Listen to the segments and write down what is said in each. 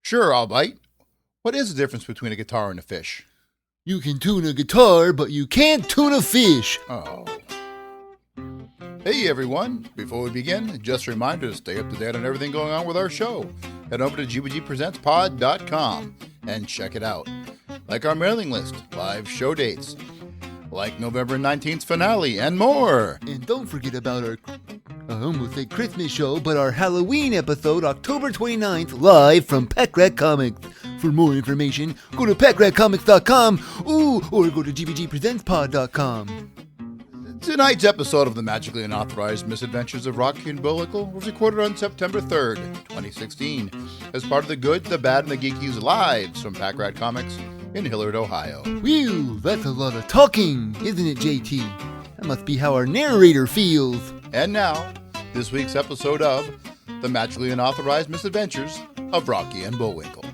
Sure, I'll bite. What is the difference between a guitar and a fish? You can tune a guitar, but you can't tune a fish. Oh. Hey everyone, before we begin, just a reminder to stay up to date on everything going on with our show. Head over to gbgpresentspod.com and check it out. Like our mailing list, live show dates, like November 19th finale, and more. And don't forget about our, I almost said Christmas show, but our Halloween episode, October 29th, live from Pack Rat Comics. For more information, go to packratcomics.com, or go to gbgpresentspod.com. Tonight's episode of the Magically Unauthorized Misadventures of Rocky and Bullwinkle was recorded on September 3rd, 2016, as part of the Good, the Bad, and the Geekies Lives from Pack Rat Comics in Hilliard, Ohio. Whew, that's a lot of talking, isn't it, JT? That must be how our narrator feels. And now, this week's episode of the Magically Unauthorized Misadventures of Rocky and Bullwinkle.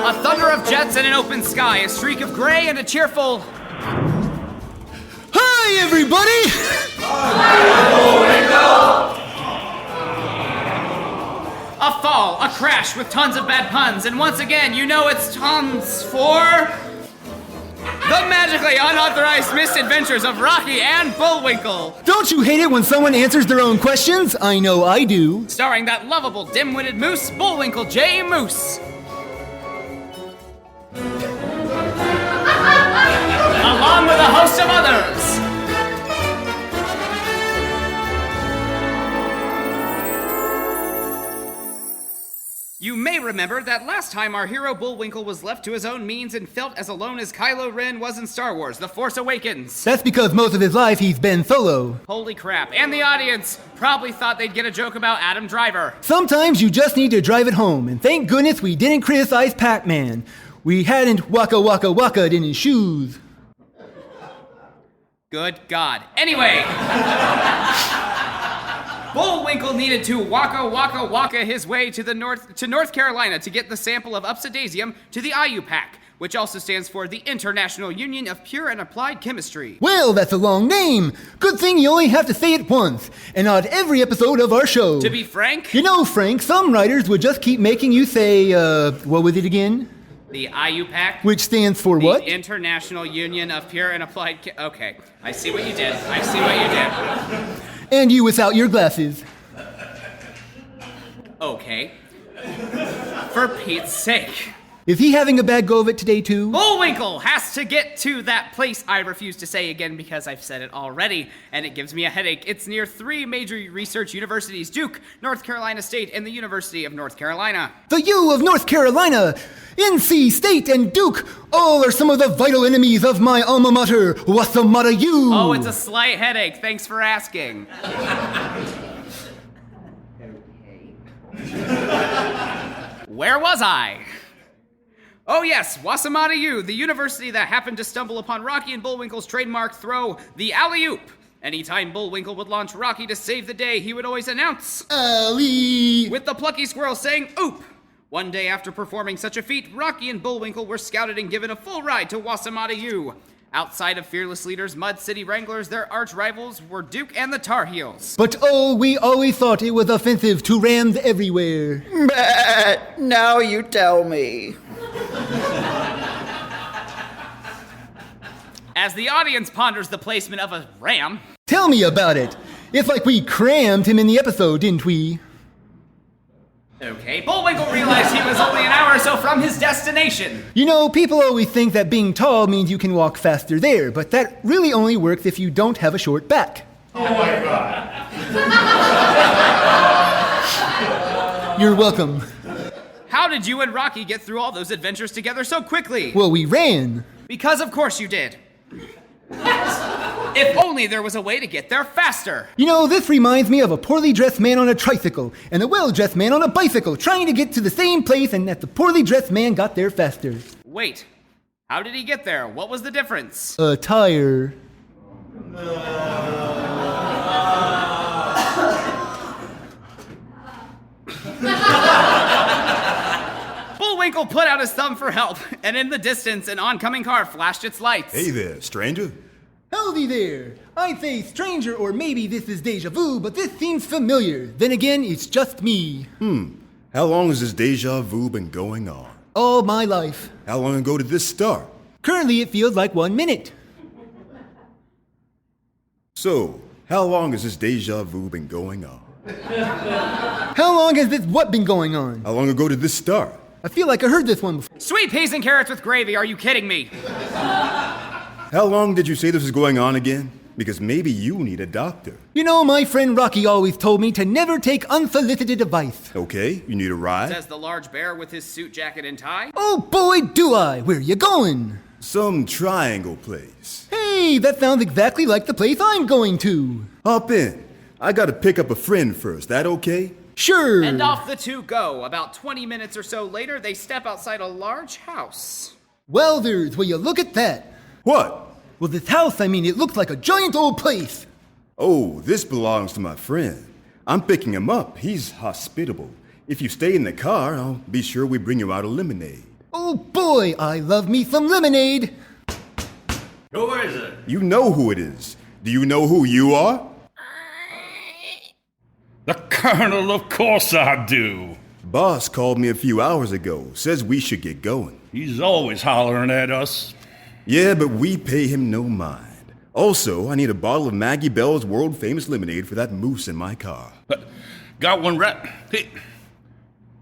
A thunder of jets and an open sky, a streak of gray and a cheerful... Hi, everybody! A fall, a crash with tons of bad puns, and once again, you know it's tons for... The Magically Unauthorized Misadventures of Rocky and Bullwinkle! Don't you hate it when someone answers their own questions? I know I do. Starring that lovable, dim-witted moose, Bullwinkle J. Moose. Along with a host of others. You may remember that last time our hero Bullwinkle was left to his own means and felt as alone as Kylo Ren was in Star Wars: The Force Awakens. That's because most of his life he's been solo. Holy crap. And the audience probably thought they'd get a joke about Adam Driver. Sometimes you just need to drive it home, and thank goodness we didn't criticize Pac-Man. We hadn't waka-waka-waka'd in his shoes. Good God. Anyway, Bullwinkle needed to waka his way to North Carolina to get the sample of Upsidaisium to the IUPAC, which also stands for the International Union of Pure and Applied Chemistry. Well, that's a long name. Good thing you only have to say it once, and not every episode of our show. To be frank... You know, Frank, some writers would just keep making you say, what was it again? The IUPAC. Which stands for what? The International Union of Pure and Applied Okay, I see what you did. And you without your glasses. Okay. For Pete's sake. Is he having a bad go of it today, too? Bullwinkle has to get to that place I refuse to say again because I've said it already, and it gives me a headache. It's near 3 major research universities: Duke, North Carolina State, and the University of North Carolina. The U of North Carolina, NC State, and Duke, all are some of the vital enemies of my alma mater. What's the matter, you? Oh, it's a slight headache. Thanks for asking. Where was I? Oh yes, Wasamata U, the university that happened to stumble upon Rocky and Bullwinkle's trademark throw, the alley-oop. Anytime Bullwinkle would launch Rocky to save the day, he would always announce, Alley! With the plucky squirrel saying, oop. One day after performing such a feat, Rocky and Bullwinkle were scouted and given a full ride to Wasamata U. Outside of Fearless Leaders, Mud City Wranglers, their arch rivals were Duke and the Tar Heels. But oh, we always thought it was offensive to Rams everywhere. But now you tell me. As the audience ponders the placement of a ram... Tell me about it. It's like we crammed him in the episode, didn't we? Okay, Bullwinkle realized he was only an hour or so from his destination. You know, people always think that being tall means you can walk faster there, but that really only works if you don't have a short back. Oh my God. You're welcome. How did you and Rocky get through all those adventures together so quickly? Well, we ran. Because of course you did. If only there was a way to get there faster. You know, this reminds me of a poorly dressed man on a tricycle and a well-dressed man on a bicycle trying to get to the same place, and that the poorly dressed man got there faster. Wait, how did he get there? What was the difference? A tire. Bullwinkle put out his thumb for help, and in the distance, an oncoming car flashed its lights. Hey there, stranger. Howdy there. I'd say stranger or maybe this is deja vu, but this seems familiar. Then again, it's just me. How long has this deja vu been going on? All my life. How long ago did this start? Currently, it feels like 1 minute. So, how long has this deja vu been going on? How long has this what been going on? How long ago did this start? I feel like I heard this one before. Sweet peas and carrots with gravy, are you kidding me? How long did you say this was going on again? Because maybe you need a doctor. You know, my friend Rocky always told me to never take unsolicited advice. Okay, you need a ride? Says the large bear with his suit jacket and tie. Oh boy, do I! Where you going? Some triangle place. Hey, that sounds exactly like the place I'm going to. Hop in. I gotta pick up a friend first, that okay? Sure. And off the two go. About 20 minutes or so later, they step outside a large house. Welders, will you look at that? What? Well, this house, it looks like a giant old place. Oh, this belongs to my friend. I'm picking him up. He's hospitable. If you stay in the car, I'll be sure we bring you out a lemonade. Oh boy, I love me some lemonade. Who is it? You know who it is. Do you know who you are? The Colonel, of course I do. Boss called me a few hours ago. Says we should get going. He's always hollering at us. Yeah, but we pay him no mind. Also, I need a bottle of Maggie Bell's world-famous lemonade for that moose in my car. Got one right. Hey,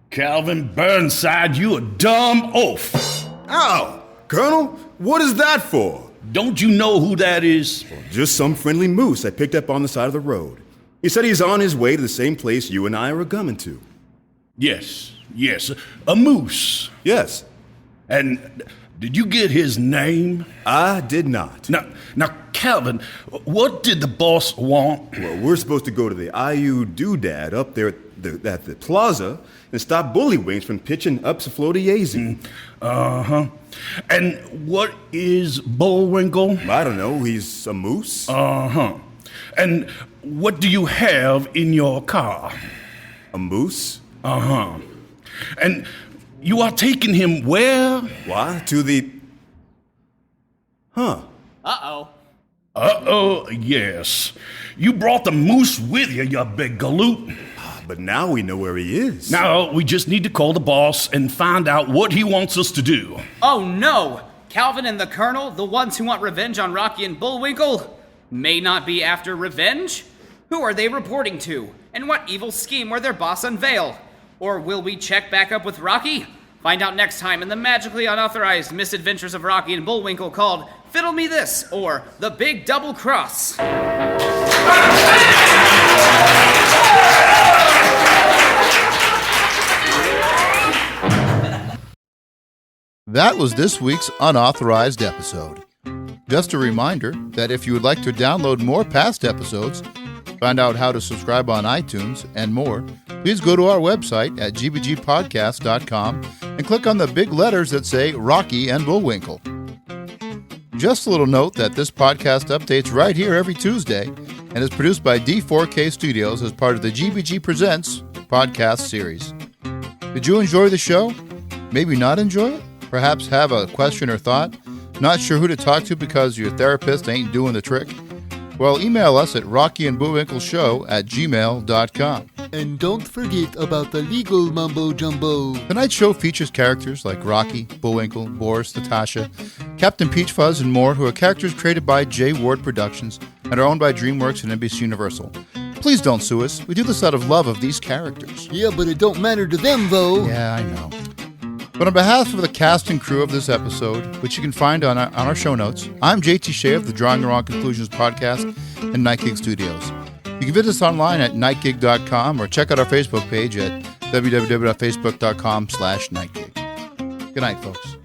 Calvin Burnside, you a dumb oaf. Ow! Colonel, what is that for? Don't you know who that is? Just some friendly moose I picked up on the side of the road. He said he's on his way to the same place you and I are coming to. Yes, a moose. Yes. And did you get his name? I did not. Now, Calvin, what did the boss want? Well, we're supposed to go to the IU Doodad up there at the plaza and stop Bullywinks from pitching Upsidaisium. Uh-huh. And what is Bullwinkle? I don't know. He's a moose. Uh-huh. And what do you have in your car? A moose? Uh-huh. And you are taking him where? Why? To the... Huh. Uh-oh. Uh-oh, yes. You brought the moose with you, you big galoot. But now we know where he is. Now, we just need to call the boss and find out what he wants us to do. Oh no! Calvin and the Colonel, the ones who want revenge on Rocky and Bullwinkle, may not be after revenge? Who are they reporting to? And what evil scheme will their boss unveil? Or will we check back up with Rocky? Find out next time in the magically unauthorized misadventures of Rocky and Bullwinkle called Fiddle Me This, or The Big Double Cross. That was this week's unauthorized episode. Just a reminder that if you would like to download more past episodes, find out how to subscribe on iTunes, and more, please go to our website at gbgpodcast.com and click on the big letters that say Rocky and Bullwinkle. Just a little note that this podcast updates right here every Tuesday and is produced by D4K Studios as part of the GBG Presents podcast series. Did you enjoy the show? Maybe not enjoy it? Perhaps have a question or thought? Not sure who to talk to because your therapist ain't doing the trick? Well, email us at rockyandbullwinkleshow@gmail.com. And don't forget about the legal mumbo-jumbo. Tonight's show features characters like Rocky, Bullwinkle, Boris, Natasha, Captain Peach Fuzz, and more, who are characters created by J. Ward Productions and are owned by DreamWorks and NBC Universal. Please don't sue us. We do this out of love of these characters. Yeah, but it don't matter to them, though. Yeah, I know. But on behalf of the cast and crew of this episode, which you can find on our show notes, I'm JT Shea of the Drawing the Wrong Conclusions podcast and Night Gig Studios. You can visit us online at nightgig.com or check out our Facebook page at www.facebook.com/nightgig. Good night, folks.